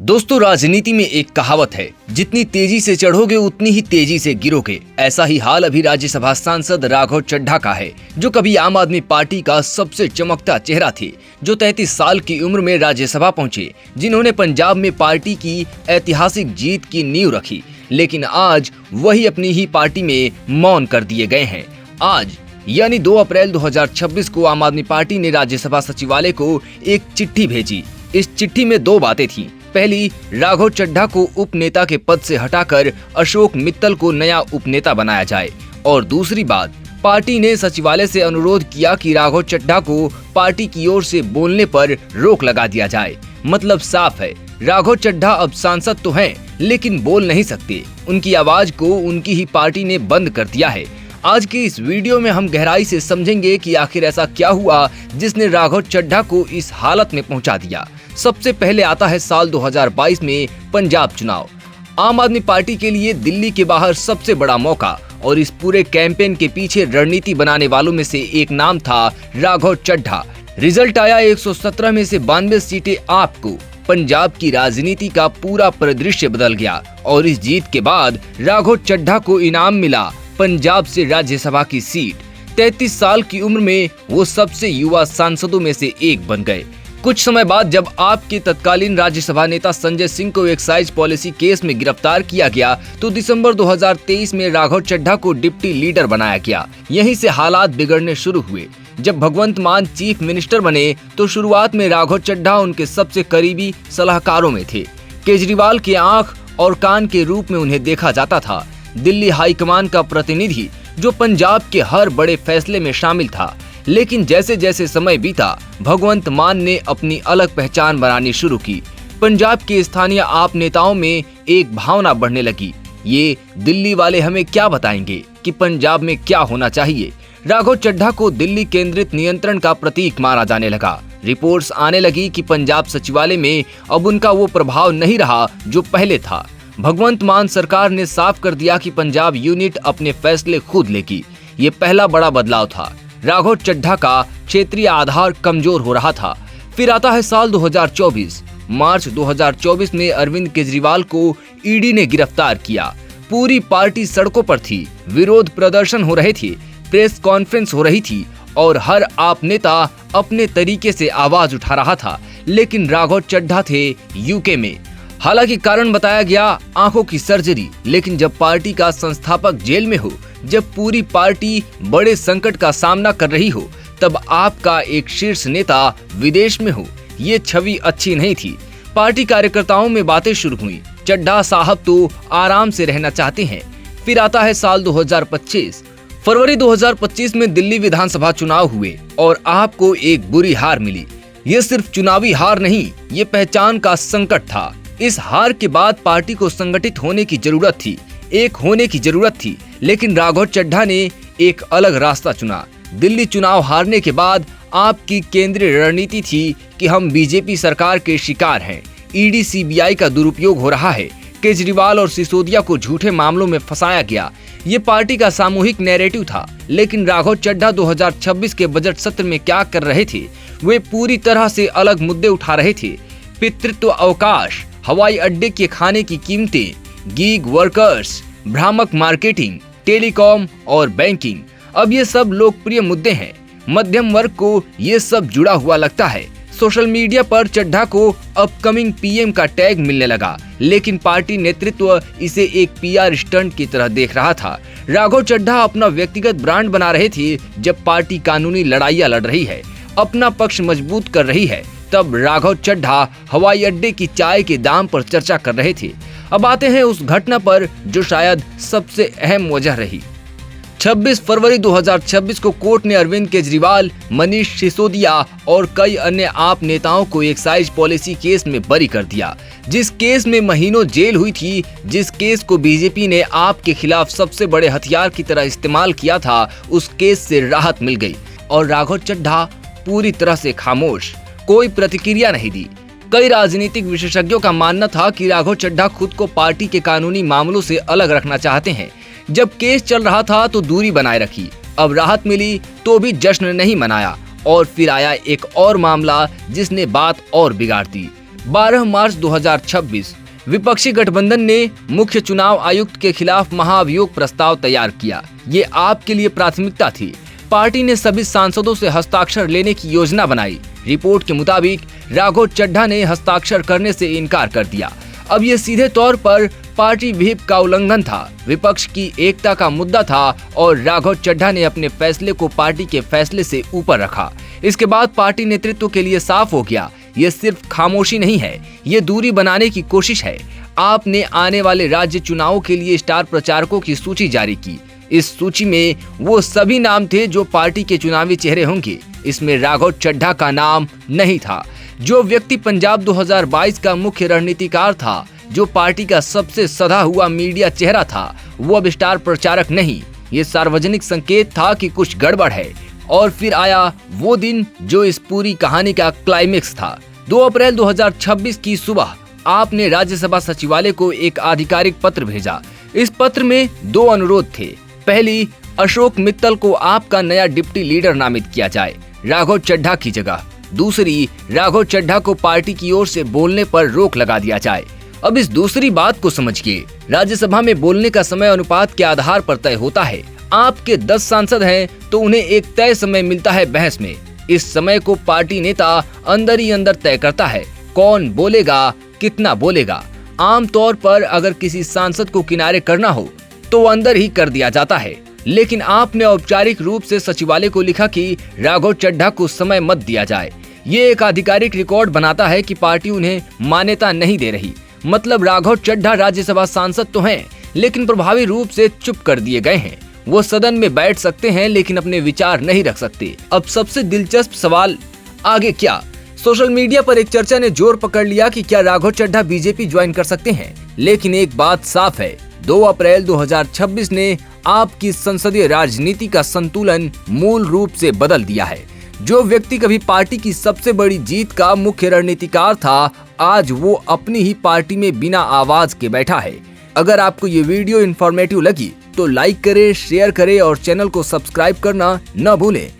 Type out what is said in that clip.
दोस्तों, राजनीति में एक कहावत है, जितनी तेजी से चढ़ोगे उतनी ही तेजी से गिरोगे। ऐसा ही हाल अभी राज्यसभा सांसद राघव चड्ढा का है, जो कभी आम आदमी पार्टी का सबसे चमकता चेहरा थे, जो 33 साल की उम्र में राज्यसभा पहुंचे, जिन्होंने पंजाब में पार्टी की ऐतिहासिक जीत की नींव रखी। लेकिन आज वही अपनी ही पार्टी में मौन कर दिए गए हैं। आज यानी 2 अप्रैल 2026 को आम आदमी पार्टी ने राज्यसभा सचिवालय को एक चिट्ठी भेजी। इस चिट्ठी में 2 बातें थीं। पहली, राघव चड्ढा को उपनेता के पद से हटाकर अशोक मित्तल को नया उपनेता बनाया जाए, और दूसरी बात, पार्टी ने सचिवालय से अनुरोध किया कि राघव चड्ढा को पार्टी की ओर से बोलने पर रोक लगा दिया जाए। मतलब साफ है, राघव चड्ढा अब सांसद तो हैं, लेकिन बोल नहीं सकते। उनकी आवाज को उनकी ही पार्टी ने बंद कर दिया है। आज के इस वीडियो में हम गहराई से समझेंगे कि आखिर ऐसा क्या हुआ जिसने राघव चड्ढा को इस हालत में पहुंचा दिया। सबसे पहले आता है साल 2022 में पंजाब चुनाव। आम आदमी पार्टी के लिए दिल्ली के बाहर सबसे बड़ा मौका, और इस पूरे कैंपेन के पीछे रणनीति बनाने वालों में से एक नाम था राघव चड्ढा। रिजल्ट आया 117 में से 92 सीटें आपको। पंजाब की राजनीति का पूरा परिदृश्य बदल गया, और इस जीत के बाद राघव चड्ढा को इनाम मिला पंजाब से राज्यसभा की सीट। 33 साल की उम्र में वो सबसे युवा सांसदों में से एक बन गए। कुछ समय बाद जब आपके तत्कालीन राज्यसभा नेता संजय सिंह को एक्साइज पॉलिसी केस में गिरफ्तार किया गया, तो दिसंबर 2023 में राघव चड्ढा को डिप्टी लीडर बनाया गया। यहीं से हालात बिगड़ने शुरू हुए। जब भगवंत मान चीफ मिनिस्टर बने, तो शुरुआत में राघव चड्ढा उनके सबसे करीबी सलाहकारों में थे। केजरीवाल के आंख और कान के रूप में उन्हें देखा जाता था। दिल्ली हाईकमान का प्रतिनिधि, जो पंजाब के हर बड़े फैसले में शामिल था। लेकिन जैसे जैसे समय बीता, भगवंत मान ने अपनी अलग पहचान बनानी शुरू की। पंजाब के स्थानीय आप नेताओं में एक भावना बढ़ने लगी, ये दिल्ली वाले हमें क्या बताएंगे कि पंजाब में क्या होना चाहिए। राघव चड्ढा को दिल्ली केंद्रित नियंत्रण का प्रतीक माना जाने लगा। रिपोर्ट्स आने लगी कि पंजाब सचिवालय में अब उनका वो प्रभाव नहीं रहा जो पहले था। भगवंत मान सरकार ने साफ कर दिया कि पंजाब यूनिट अपने फैसले खुद लेगी। ये पहला बड़ा बदलाव था। राघव चड्ढा का क्षेत्रीय आधार कमजोर हो रहा था। फिर आता है साल 2024। मार्च 2024 में अरविंद केजरीवाल को ईडी ने गिरफ्तार किया। पूरी पार्टी सड़कों पर थी, विरोध प्रदर्शन हो रहे थे, प्रेस कॉन्फ्रेंस हो रही थी, और हर आप नेता अपने तरीके से आवाज उठा रहा था। लेकिन राघव चड्ढा थे यूके में। हालांकि कारण बताया गया आंखों की सर्जरी। लेकिन जब पार्टी का संस्थापक जेल में हो, जब पूरी पार्टी बड़े संकट का सामना कर रही हो, तब आपका एक शीर्ष नेता विदेश में हो, ये छवि अच्छी नहीं थी। पार्टी कार्यकर्ताओं में बातें शुरू हुई, चड्ढा साहब तो आराम से रहना चाहते हैं। फिर आता है साल 2025। फरवरी 2025 में दिल्ली विधानसभा चुनाव हुए, और आपको एक बुरी हार मिली। ये सिर्फ चुनावी हार नहीं, ये पहचान का संकट था। इस हार के बाद पार्टी को संगठित होने की जरूरत थी, एक होने की जरूरत थी। लेकिन राघव चड्ढा ने एक अलग रास्ता चुना। दिल्ली चुनाव हारने के बाद आपकी केंद्रीय रणनीति थी कि हम बीजेपी सरकार के शिकार हैं, ईडी सीबीआई का दुरुपयोग हो रहा है, केजरीवाल और सिसोदिया को झूठे मामलों में फंसाया गया। ये पार्टी का सामूहिक नैरेटिव था। लेकिन राघव चड्ढा 2026 के बजट सत्र में क्या कर रहे थे? वे पूरी तरह से अलग मुद्दे उठा रहे थे। पितृत्व अवकाश, हवाई अड्डे के खाने की कीमतें, गीग वर्कर्स, भ्रामक मार्केटिंग, टेलीकॉम और बैंकिंग। अब ये सब लोकप्रिय मुद्दे हैं। मध्यम वर्ग को ये सब जुड़ा हुआ लगता है। सोशल मीडिया पर चड्ढा को अपकमिंग पीएम का टैग मिलने लगा। लेकिन पार्टी नेतृत्व इसे एक पीआर स्टंट की तरह देख रहा था। राघव चड्ढा अपना व्यक्तिगत ब्रांड बना रहे थे। जब पार्टी कानूनी लड़ाइयां लड़ रही है, अपना पक्ष मजबूत कर रही है, तब राघव चड्ढा हवाई अड्डे की चाय के दाम पर चर्चा कर रहे थे। अब आते हैं उस घटना पर जो शायद सबसे अहम वजह रही। 26 फरवरी 2026 को कोर्ट ने अरविंद केजरीवाल, मनीष सिसोदिया और कई अन्य आप नेताओं को एक्साइज पॉलिसी केस में बरी कर दिया। जिस केस में महीनों जेल हुई थी, जिस केस को बीजेपी ने आप के खिलाफ सबसे बड़े हथियार की तरह इस्तेमाल किया था, उस केस से राहत मिल गई। और राघव चड्ढा पूरी तरह से खामोश, कोई प्रतिक्रिया नहीं दी। कई राजनीतिक विशेषज्ञों का मानना था कि राघव चड्ढा खुद को पार्टी के कानूनी मामलों से अलग रखना चाहते हैं। जब केस चल रहा था तो दूरी बनाए रखी, अब राहत मिली तो भी जश्न नहीं मनाया। और फिर आया एक और मामला जिसने बात और बिगाड़ दी। 12 मार्च 2026 विपक्षी गठबंधन ने मुख्य चुनाव आयुक्त के खिलाफ महाअभियोग प्रस्ताव तैयार किया। ये आपके लिए प्राथमिकता थी। पार्टी ने सभी सांसदों से हस्ताक्षर लेने की योजना बनाई। रिपोर्ट के मुताबिक राघव चड्ढा ने हस्ताक्षर करने से इनकार कर दिया। अब ये सीधे तौर पर पार्टी व्हिप का उल्लंघन था, विपक्ष की एकता का मुद्दा था और राघव चड्ढा ने अपने फैसले को पार्टी के फैसले से ऊपर रखा। इसके बाद पार्टी नेतृत्व के लिए साफ हो गया, ये सिर्फ खामोशी नहीं है, ये दूरी बनाने की कोशिश है। आपने आने वाले राज्य चुनावों के लिए स्टार प्रचारकों की सूची जारी की। इस सूची में वो सभी नाम थे जो पार्टी के चुनावी चेहरे होंगे। इसमें राघव चड्ढा का नाम नहीं था। जो व्यक्ति पंजाब 2022 का मुख्य रणनीतिकार था, जो पार्टी का सबसे सधा हुआ मीडिया चेहरा था, वो अब स्टार प्रचारक नहीं। ये सार्वजनिक संकेत था कि कुछ गड़बड़ है। और फिर आया वो दिन जो इस पूरी कहानी का क्लाइमेक्स था। 2 अप्रैल 2026 की सुबह आपने राज्यसभा सचिवालय को एक आधिकारिक पत्र भेजा। इस पत्र में 2 अनुरोध थे। पहली, अशोक मित्तल को आपका नया डिप्टी लीडर नामित किया जाए, राघव चड्ढा की जगह। दूसरी, राघव चड्ढा को पार्टी की ओर से बोलने पर रोक लगा दिया जाए। अब इस दूसरी बात को समझिए। राज्यसभा में बोलने का समय अनुपात के आधार पर तय होता है। आपके 10 सांसद हैं तो उन्हें एक तय समय मिलता है बहस में। इस समय को पार्टी नेता अंदर ही अंदर तय करता है, कौन बोलेगा, कितना बोलेगा। आमतौर पर अगर किसी सांसद को किनारे करना हो तो अंदर ही कर दिया जाता है, लेकिन आपने औपचारिक रूप से सचिवालय को लिखा कि राघव चड्ढा को समय मत दिया जाए। ये एक आधिकारिक रिकॉर्ड बनाता है कि पार्टी उन्हें मान्यता नहीं दे रही। मतलब राघव चड्ढा राज्यसभा सांसद तो हैं, लेकिन प्रभावी रूप से चुप कर दिए गए हैं। वो सदन में बैठ सकते हैं लेकिन अपने विचार नहीं रख सकते। अब सबसे दिलचस्प सवाल, आगे क्या? सोशल मीडिया पर एक चर्चा ने जोर पकड़ लिया कि क्या राघव चड्ढा बीजेपी ज्वाइन कर सकते हैं। लेकिन एक बात साफ है, 2 अप्रैल 2026 ने आपकी संसदीय राजनीति का संतुलन मूल रूप से बदल दिया है। जो व्यक्ति कभी पार्टी की सबसे बड़ी जीत का मुख्य रणनीतिकार था, आज वो अपनी ही पार्टी में बिना आवाज के बैठा है। अगर आपको ये वीडियो इन्फॉर्मेटिव लगी तो लाइक करें, शेयर करें और चैनल को सब्सक्राइब करना न भूलें।